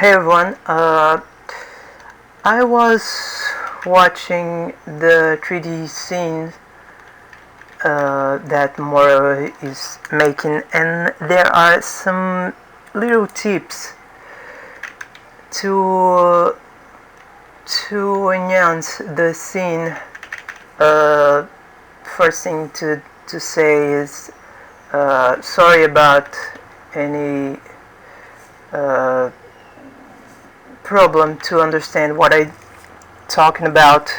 Hey everyone, I was watching the 3D scene that Mora is making, and there are some little tips to enhance the scene. First thing to say is sorry about any problem to understand what I'm talking about.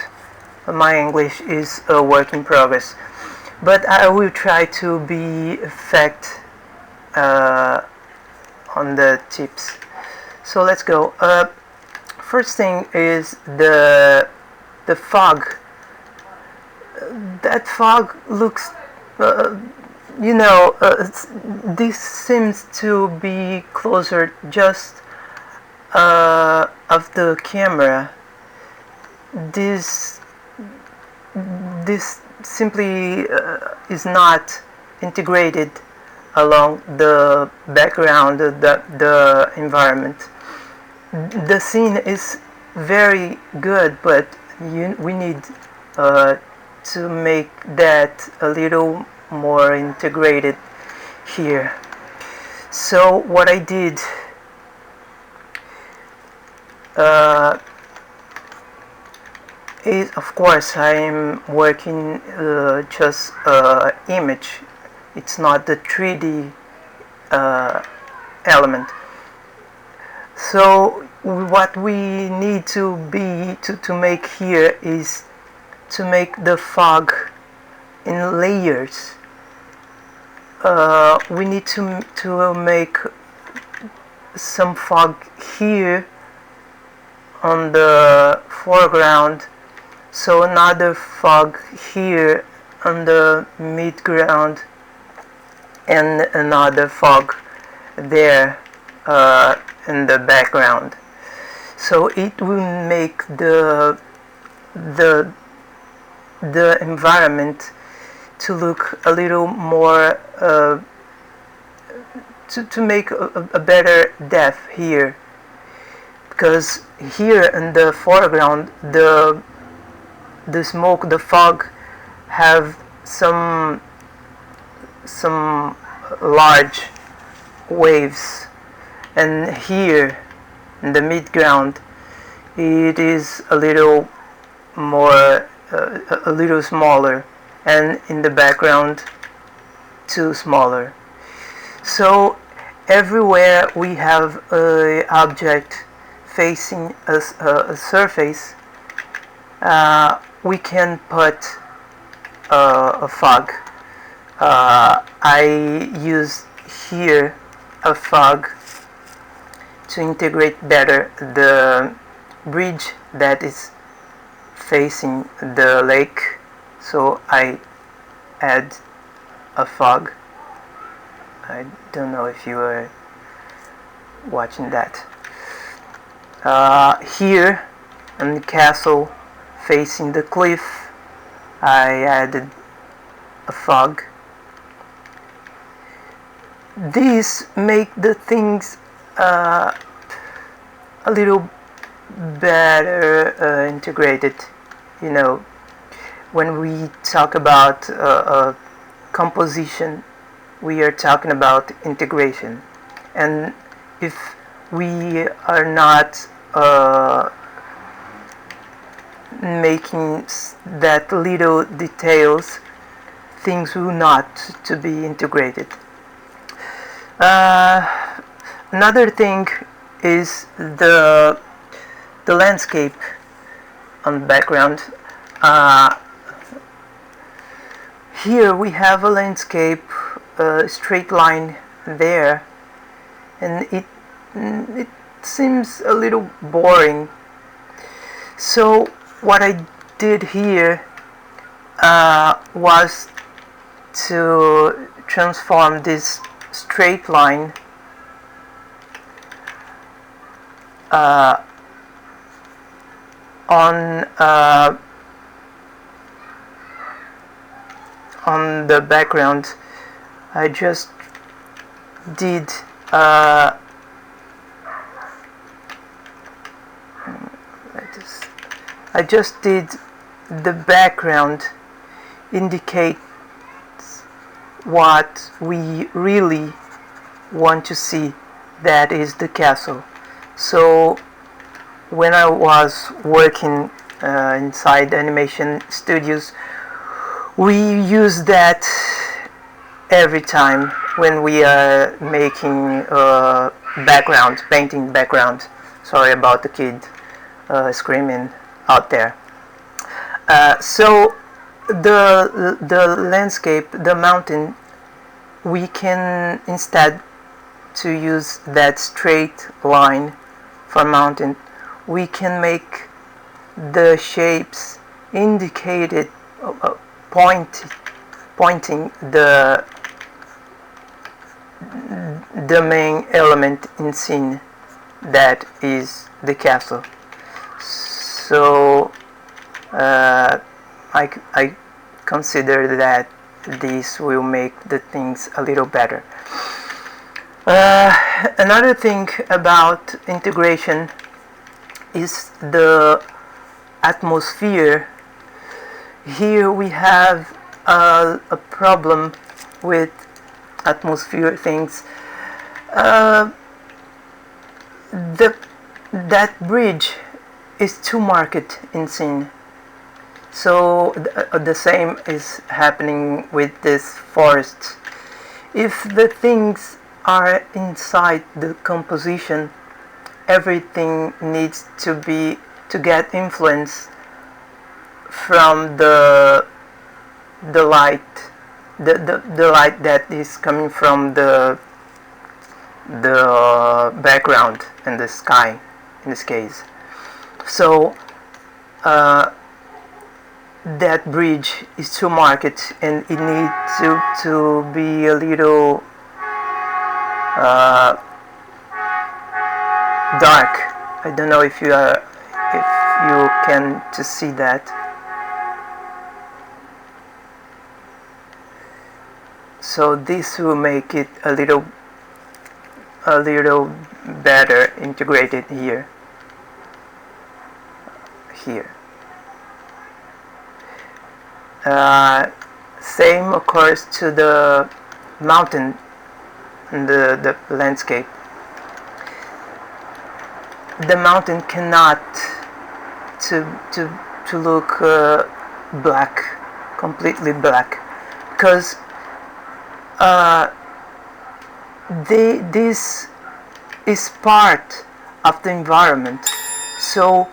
My English is a work in progress, but I will try to be effect on the tips. So let's go. First thing is the fog. That fog looks, this seems to be closer just of the camera. This simply is not integrated along the background, the environment. The scene is very good, but we need to make that a little more integrated here. So what I did is, of course, I'm working just image. It's not the 3D element. So what we need to make here is to make the fog in layers. We need to make some fog here on the foreground, so another fog here on the midground, and another fog there in the background. So it will make the environment to look a little more to make a better depth here, because here in the foreground the smoke, the fog have some large waves, and here in the midground it is a little more a little smaller, and in the background too smaller. So everywhere we have an object facing a surface, we can put a fog. I use here a fog to integrate better the bridge that is facing the lake, so I add a fog. I don't know if you are watching that. Here in the castle facing the cliff, I added a fog. These make the things a little better integrated. You know, when we talk about composition, we are talking about integration, and if we are not making that little details, things will not to be integrated. Another thing is the landscape on the background. Here we have a landscape, straight line there, and it seems a little boring. So what I did here was to transform this straight line on the background. I just did I just did the background indicate what we really want to see, that is the castle. So when I was working inside animation studios, we use that every time when we are making background, painting background. Sorry about the kid screaming out there. So the landscape, the mountain, we can, instead to use that straight line for mountain, we can make the shapes indicated pointing the main element in scene, that is the castle. So I consider that this will make the things a little better. Another thing about integration is the atmosphere. Here we have a problem with atmosphere things. That bridge is too marked in scene. So the same is happening with this forest. If the things are inside the composition, everything needs to get influence from the light, the light that is coming from the background and the sky in this case. So that bridge is too marked, and it needs to be a little dark. I don't know if you can to see that. So this will make it a little better integrated here. Same occurs to the mountain and the landscape. The mountain cannot to look black, completely black, because this is part of the environment. So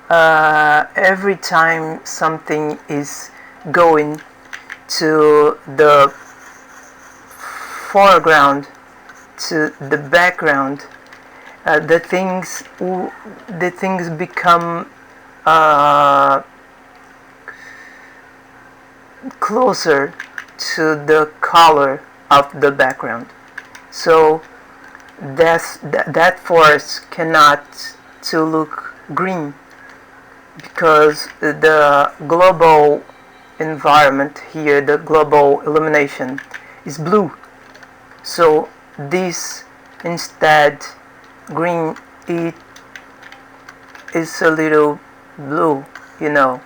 every time something is going to the foreground, to the background, the things become closer to the color of the background. So that forest cannot to look green, because the global environment here, the global illumination, is blue. So this instead green, it is a little blue, to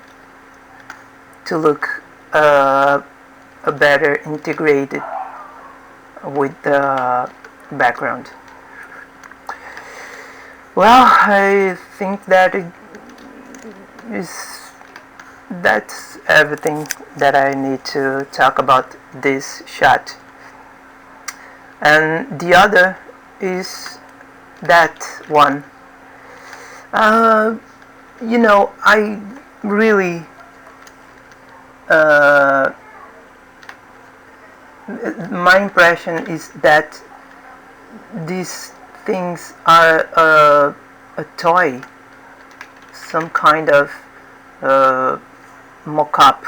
look better integrated with the background. Well, I think that's everything that I need to talk about this shot. And the other is that one. I really my impression is that these things are a toy, some kind of mock-up,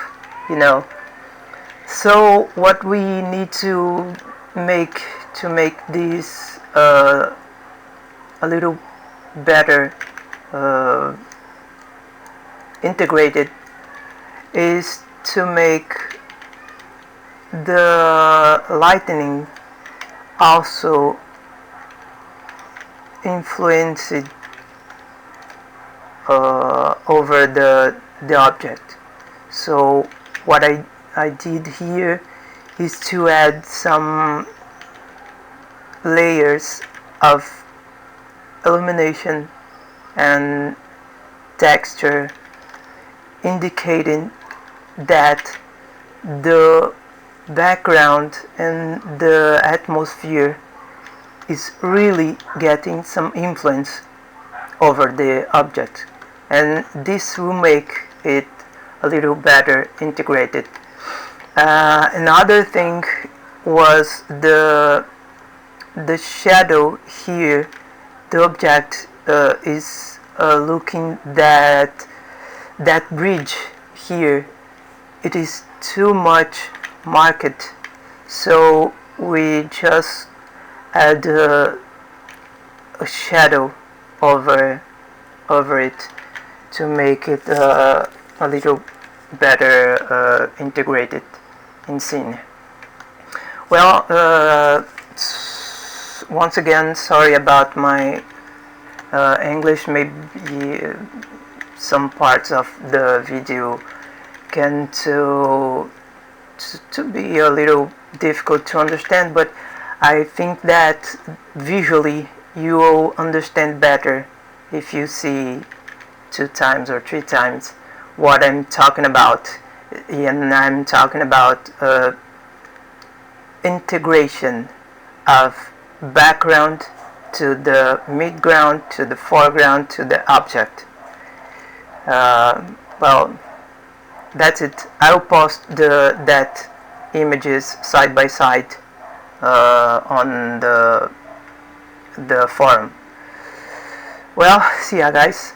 So what we need to make this a little better integrated is to make the lightning also influenced over the object. So what I did here is to add some layers of illumination and texture, indicating that the background and the atmosphere is really getting some influence over the object, and this will make it a little better integrated. Another thing was the shadow here. The object is looking that bridge here, it is too much marked, so we just add a shadow over it to make it a little better integrated in scene. Well, once again, sorry about my English. Maybe some parts of the video can to be a little difficult to understand, but I think that visually you will understand better if you see 2 times or 3 times what I'm talking about. And I'm talking about integration of background to the midground, to the foreground, to the object. Well, that's it. I'll post that images side by side on the forum. Well, see ya guys.